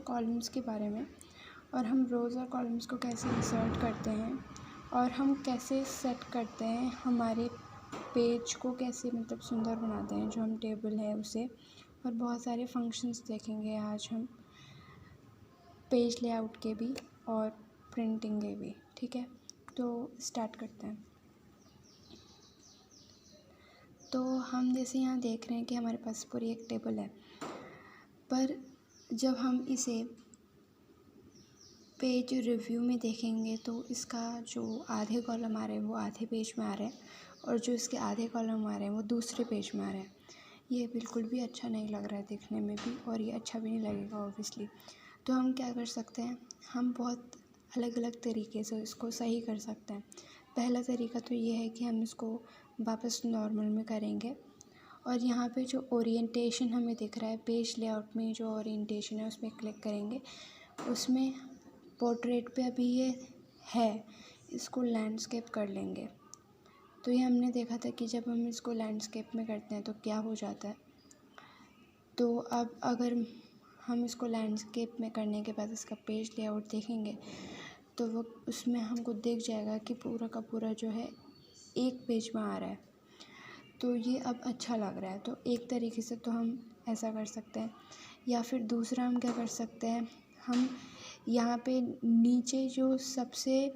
Columns के बारे में, और हम रोज़ और कॉलम्स को कैसे इंसर्ट करते हैं और हम कैसे सेट करते हैं हमारे पेज को, कैसे मतलब सुंदर बनाते हैं जो हम टेबल है उसे। और बहुत सारे फंक्शंस देखेंगे आज हम, पेज लेआउट के भी और प्रिंटिंग के भी। ठीक है, तो स्टार्ट करते हैं। तो हम जैसे यहाँ देख रहे हैं कि हमारे पास पूरी एक टेबल है, पर जब हम इसे पेज रिव्यू में देखेंगे तो इसका जो आधे कॉलम आ रहे हैं वो आधे पेज में आ रहे हैं, और जो इसके आधे कॉलम आ रहे हैं वो दूसरे पेज में आ रहे हैं। ये बिल्कुल भी अच्छा नहीं लग रहा है दिखने में भी, और ये अच्छा भी नहीं लगेगा ऑब्वियसली। तो हम क्या कर सकते हैं, हम बहुत अलग अलग तरीके से इसको सही कर सकते हैं। पहला तरीका तो ये है कि हम इसको वापस नॉर्मल में करेंगे, और यहाँ पे जो ओरिएंटेशन हमें दिख रहा है पेज लेआउट में, जो ओरिएंटेशन है उसमें क्लिक करेंगे। उसमें पोर्ट्रेट पे अभी ये है, इसको लैंडस्केप कर लेंगे। तो ये हमने देखा था कि जब हम इसको लैंडस्केप में करते हैं तो क्या हो जाता है। तो अब अगर हम इसको लैंडस्केप में करने के बाद इसका पेज लेआउट देखेंगे तो वो उसमें हमको दिख जाएगा कि पूरा का पूरा जो है एक पेज में आ रहा है। तो ये अब अच्छा लग रहा है। तो एक तरीके से तो हम ऐसा कर सकते हैं, या फिर दूसरा हम क्या कर सकते हैं, हम यहाँ पे नीचे जो सबसे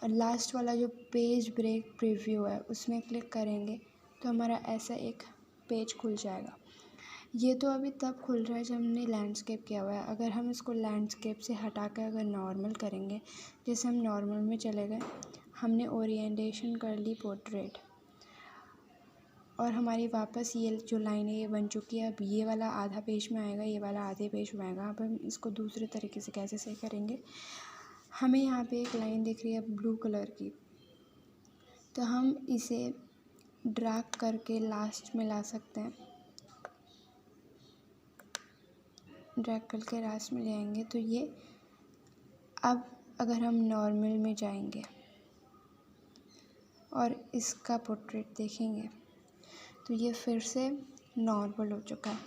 लास्ट वाला जो पेज ब्रेक प्रीव्यू है उसमें क्लिक करेंगे तो हमारा ऐसा एक पेज खुल जाएगा। ये तो अभी तब खुल रहा है जब हमने लैंडस्केप किया हुआ है। अगर हम इसको लैंडस्केप से हटा कर अगर नॉर्मल करेंगे, जैसे हम नॉर्मल में चले गए, हमने ओरिएंटेशन कर ली पोर्ट्रेट, और हमारी वापस ये जो लाइन है ये बन चुकी है। अब ये वाला आधा पेज में आएगा, ये वाला आधे पेज में आएगा। अब हम इसको दूसरे तरीके से कैसे सही करेंगे, हमें यहाँ पे एक लाइन दिख रही है ब्लू कलर की, तो हम इसे ड्रैग करके लास्ट में ला सकते हैं। ड्रैग करके लास्ट में जाएंगे तो ये, अब अगर हम नॉर्मल में जाएंगे और इसका पोर्ट्रेट देखेंगे तो ये फिर से नॉर्मल हो चुका है।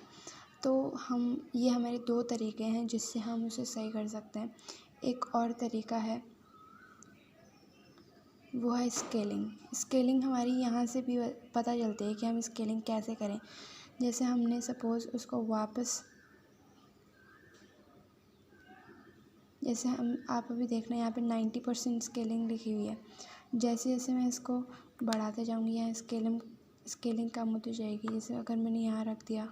तो ये हमारे दो तरीके हैं जिससे हम उसे सही कर सकते हैं। एक और तरीका है वो है स्केलिंग। स्केलिंग हमारी यहाँ से भी पता चलती है कि हम स्केलिंग कैसे करें। जैसे हमने सपोज़ उसको वापस, जैसे आप अभी देख रहे हैं यहाँ पे 90% स्केलिंग लिखी हुई है। जैसे जैसे मैं इसको बढ़ाते जाऊँगी यहाँ स्केलिंग कम होती जाएगी। जैसे अगर मैंने यहाँ रख दिया,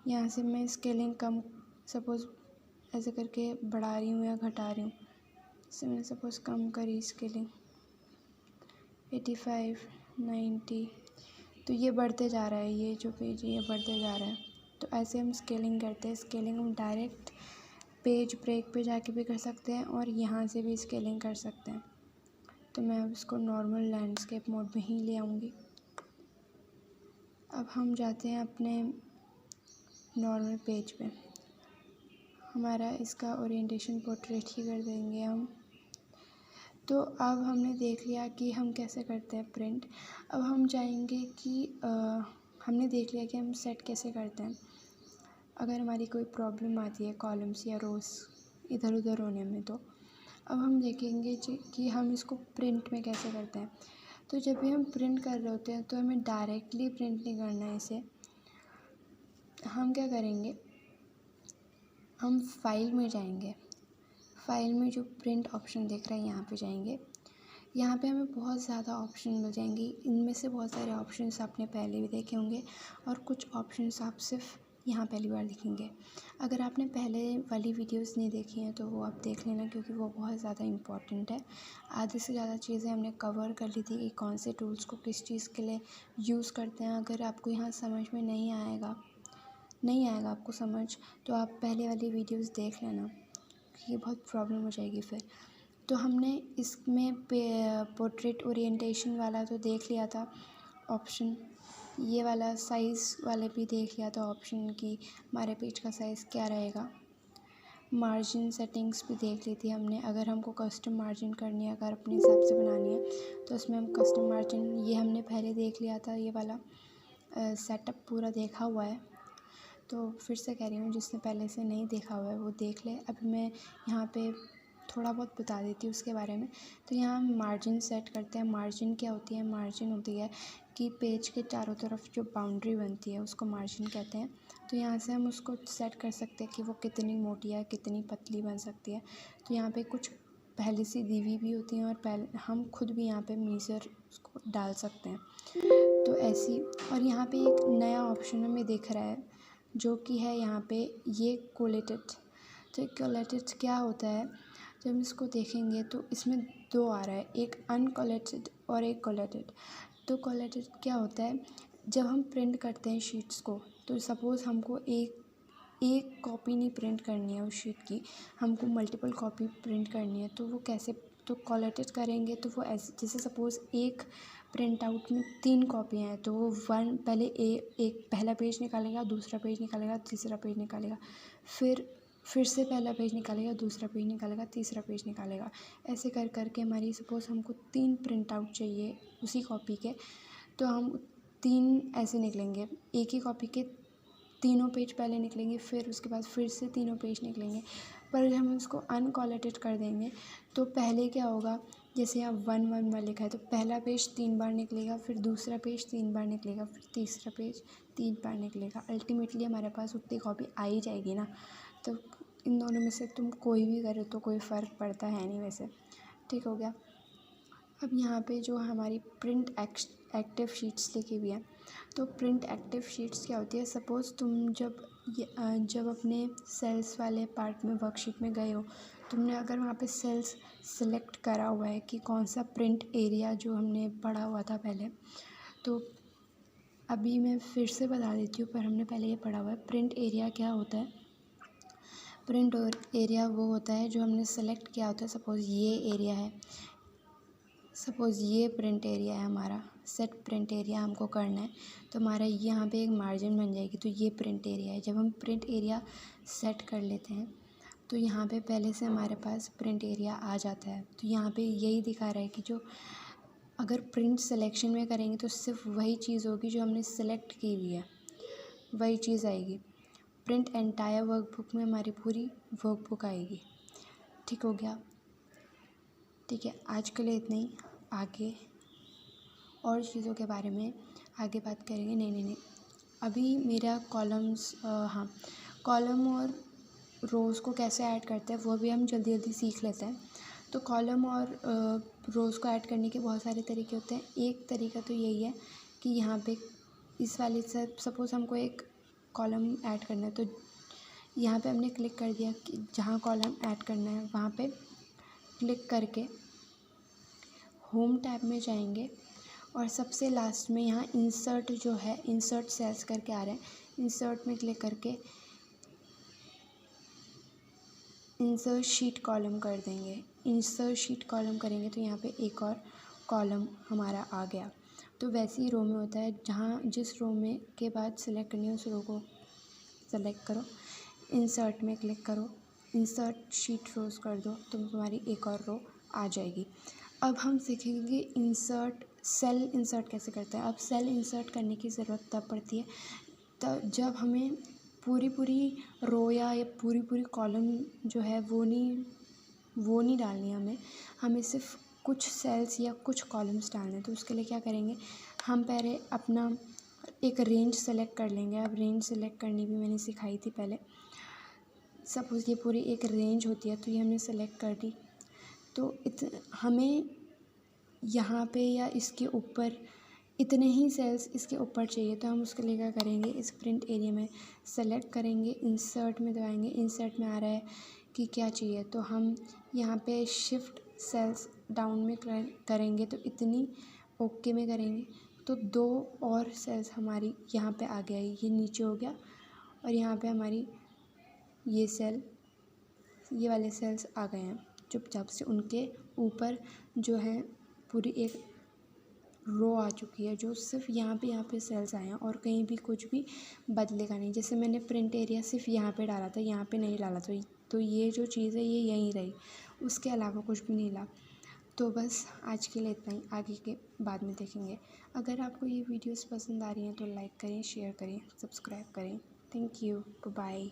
यहाँ से मैं स्केलिंग कम सपोज़ ऐसे करके बढ़ा रही हूँ या घटा रही हूँ। जैसे मैंने सपोज़ कम करी स्केलिंग 85, 90, तो ये बढ़ते जा रहा है, ये जो पेज है ये बढ़ते जा रहा है। तो ऐसे हम स्केलिंग करते हैं। स्केलिंग हम डायरेक्ट पेज ब्रेक पे जाके भी कर सकते हैं और यहाँ से भी स्केलिंग कर सकते हैं। तो मैं अब इसको नॉर्मल लैंडस्केप मोड में ही ले आऊँगी। अब हम जाते हैं अपने नॉर्मल पेज पे, हमारा इसका ओरिएंटेशन पोर्ट्रेट ही कर देंगे हम। तो अब हमने देख लिया कि हम कैसे करते हैं प्रिंट। अब हम जाएंगे कि हमने देख लिया कि हम सेट कैसे करते हैं। अगर हमारी कोई प्रॉब्लम आती है कॉलम्स या रोज़ इधर उधर होने में, तो अब हम देखेंगे कि हम इसको प्रिंट में कैसे करते हैं। तो जब भी हम प्रिंट कर रहे होते हैं तो हमें डायरेक्टली प्रिंट नहीं करना है इसे। हम क्या करेंगे, हम फाइल में जाएंगे। फाइल में जो प्रिंट ऑप्शन दिख रहा है यहाँ पे जाएंगे। यहाँ पे हमें बहुत ज़्यादा ऑप्शन मिल जाएंगे। इनमें से बहुत सारे ऑप्शंस आपने पहले भी देखे होंगे और कुछ ऑप्शंस आप सिर्फ यहाँ पहली बार देखेंगे। अगर आपने पहले वाली वीडियोस नहीं देखी हैं तो वो आप देख लेना, क्योंकि वो बहुत ज़्यादा इम्पॉर्टेंट है। आधे से ज़्यादा चीज़ें हमने कवर कर ली थी कि कौन से टूल्स को किस चीज़ के लिए यूज़ करते हैं। अगर आपको यहाँ समझ में नहीं आएगा आपको समझ, तो आप पहले वाली वीडियोस देख लेना, ये बहुत प्रॉब्लम हो जाएगी फिर। तो हमने इसमें पोर्ट्रेट ओरिएंटेशन वाला तो देख लिया था ऑप्शन, ये वाला साइज़ वाले भी देख लिया था ऑप्शन कि हमारे पेज का साइज़ क्या रहेगा। मार्जिन सेटिंग्स भी देख ली थी हमने। अगर हमको कस्टम मार्जिन करनी है, अगर अपने हिसाब से बनानी है तो उसमें हम कस्टम मार्जिन, ये हमने पहले देख लिया था। ये वाला सेटअप पूरा देखा हुआ है। तो फिर से कह रही हूँ, जिसने पहले से नहीं देखा हुआ है वो देख ले। अभी मैं यहाँ पे थोड़ा बहुत बता देती हूँ उसके बारे में। तो यहाँ हम मार्जिन सेट करते हैं। मार्जिन क्या होती है? मार्जिन होती है कि पेज के चारों तरफ जो बाउंड्री बनती है उसको मार्जिन कहते हैं। तो यहाँ से हम उसको सेट कर सकते हैं कि वो कितनी मोटी है, कितनी पतली बन सकती है। तो यहाँ पे कुछ पहले से दी हुई भी होती हैं और पहले हम खुद भी यहाँ पे मेजर उसको डाल सकते हैं। तो ऐसी, और यहाँ पे एक नया ऑप्शन हमें दिख रहा है जो कि है यहाँ पे ये कोलेटेड। तो कोलेटेड क्या होता है? जब हम इसको देखेंगे तो इसमें दो आ रहा है, एक अनकोलेटेड और एक कोलेटेड। तो कोलेटेड क्या होता है? जब हम प्रिंट करते हैं शीट्स को, तो सपोज़ हमको एक कॉपी नहीं प्रिंट करनी है उस शीट की, हमको मल्टीपल कॉपी प्रिंट करनी है। तो वो कैसे? तो कोलेटेड करेंगे तो वो ऐसे, जैसे सपोज़ एक प्रिंट आउट में 3 कॉपियाँ हैं तो वो पहले एक पहला पेज निकालेगा, दूसरा पेज निकालेगा, तीसरा पेज निकालेगा, फिर से पहला पेज निकालेगा, दूसरा पेज निकालेगा, तीसरा पेज निकालेगा। ऐसे कर कर के हमारी सपोज़ हमको 3 प्रिंट आउट चाहिए उसी कॉपी के, तो हम 3 ऐसे निकलेंगे। एक ही कॉपी के तीनों पेज पहले निकलेंगे, फिर उसके बाद फिर से तीनों पेज निकलेंगे। पर जब हम इसको अनकोलेटेड कर देंगे तो पहले क्या होगा? जैसे यहाँ 1 1 1 लिखा है तो पहला पेज 3 बार निकलेगा, फिर दूसरा पेज 3 बार निकलेगा, फिर तीसरा पेज 3 बार निकलेगा। अल्टीमेटली हमारे पास उतनी कॉपी आ ही जाएगी ना। तो इन दोनों में से तुम कोई भी करो तो कोई फ़र्क पड़ता है नहीं वैसे। ठीक हो गया। अब यहाँ पे जो हमारी प्रिंट एक्टिव शीट्स लिखी हुई है, तो प्रिंट एक्टिव शीट्स क्या होती है? सपोज़ तुम जब अपने सेल्स वाले पार्ट में वर्कशीट में गए हो, तुमने अगर वहाँ पे सेल्स सेलेक्ट करा हुआ है कि कौन सा प्रिंट एरिया जो हमने पढ़ा हुआ था पहले, तो अभी मैं फिर से बता देती हूँ, पर हमने पहले ये पढ़ा हुआ है। प्रिंट एरिया क्या होता है? प्रिंट एरिया वो होता है जो हमने सेलेक्ट किया होता है। सपोज़ ये एरिया है, सपोज़ ये प्रिंट एरिया है हमारा, सेट प्रिंट एरिया हमको करना है, तो हमारा यहाँ पे एक मार्जिन बन जाएगी। तो ये प्रिंट एरिया है। जब हम प्रिंट एरिया सेट कर लेते हैं तो यहाँ पे पहले से हमारे पास प्रिंट एरिया आ जाता है। तो यहाँ पे यही दिखा रहा है कि जो अगर प्रिंट सिलेक्शन में करेंगे तो सिर्फ वही चीज़ होगी जो हमने सेलेक्ट की हुई है, वही चीज़ आएगी। प्रिंट एंटायर वर्कबुक में हमारी पूरी वर्कबुक आएगी। ठीक हो गया। ठीक है, आज के लिए इतना ही। आगे और चीज़ों के बारे में आगे बात करेंगे। नहीं, अभी मेरा हाँ, कॉलम और रोज़ को कैसे ऐड करते हैं वो भी हम जल्दी सीख लेते हैं। तो कॉलम और रोज़ को ऐड करने के बहुत सारे तरीके होते हैं। एक तरीका तो यही है कि यहाँ पे इस वाले से सपोज़ हमको एक कॉलम ऐड करना है, तो यहाँ पे हमने क्लिक कर दिया कि जहाँ कॉलम ऐड करना है वहाँ पे क्लिक करके होम टैब में जाएंगे और सबसे लास्ट में यहाँ इंसर्ट जो है, इंसर्ट सेल्स करके आ रहे हैं, इंसर्ट में क्लिक करके इंसर्ट शीट कॉलम कर देंगे। इंसर्ट शीट कॉलम करेंगे तो यहाँ पे एक और कॉलम हमारा आ गया। तो वैसे ही रो में होता है, जहाँ जिस रो में के बाद सिलेक्ट करनी है उस रो को सेलेक्ट करो, इंसर्ट में क्लिक करो, इंसर्ट शीट रोज़ कर दो तो तुम्हारी एक और रो आ जाएगी। अब हम सीखेंगे सेल इंसर्ट कैसे करते हैं। अब सेल इंसर्ट करने की ज़रूरत तब पड़ती है तब जब हमें पूरी रो या पूरी कॉलम जो है वो नहीं डालनी है हमें सिर्फ कुछ सेल्स या कुछ कॉलम्स डालने हैं। तो उसके लिए क्या करेंगे, हम पहले अपना एक रेंज सेलेक्ट कर लेंगे। अब रेंज सेलेक्ट करनी भी मैंने सिखाई थी पहले। सपोज़ ये पूरी एक रेंज होती है तो ये हमने सेलेक्ट कर दी। तो हमें यहाँ पे या इसके ऊपर इतने ही सेल्स इसके ऊपर चाहिए, तो हम उसके लिए क्या करेंगे, इस प्रिंट एरिया में सेलेक्ट करेंगे, इंसर्ट में दबाएंगे। इंसर्ट में आ रहा है कि क्या चाहिए, तो हम यहाँ पे शिफ्ट सेल्स डाउन में करेंगे तो इतनी ओके में करेंगे तो 2 और सेल्स हमारी यहाँ पे आ गया, ये नीचे हो गया और यहाँ पे हमारी ये वाले सेल्स आ गए हैं चुपचाप से। उनके ऊपर जो है पूरी एक रो आ चुकी है जो सिर्फ यहाँ पे सेल्स आए हैं और कहीं भी कुछ भी बदलेगा नहीं। जैसे मैंने प्रिंट एरिया सिर्फ यहाँ पे डाला था, यहाँ पे नहीं डाला था, तो ये जो चीज़ है ये यहीं रही, उसके अलावा कुछ भी नहीं ला। तो बस आज के लिए इतना ही, आगे के बाद में देखेंगे। अगर आपको ये वीडियोस पसंद आ रही हैं तो लाइक करें, शेयर करें, सब्सक्राइब करें। Thank you, bye.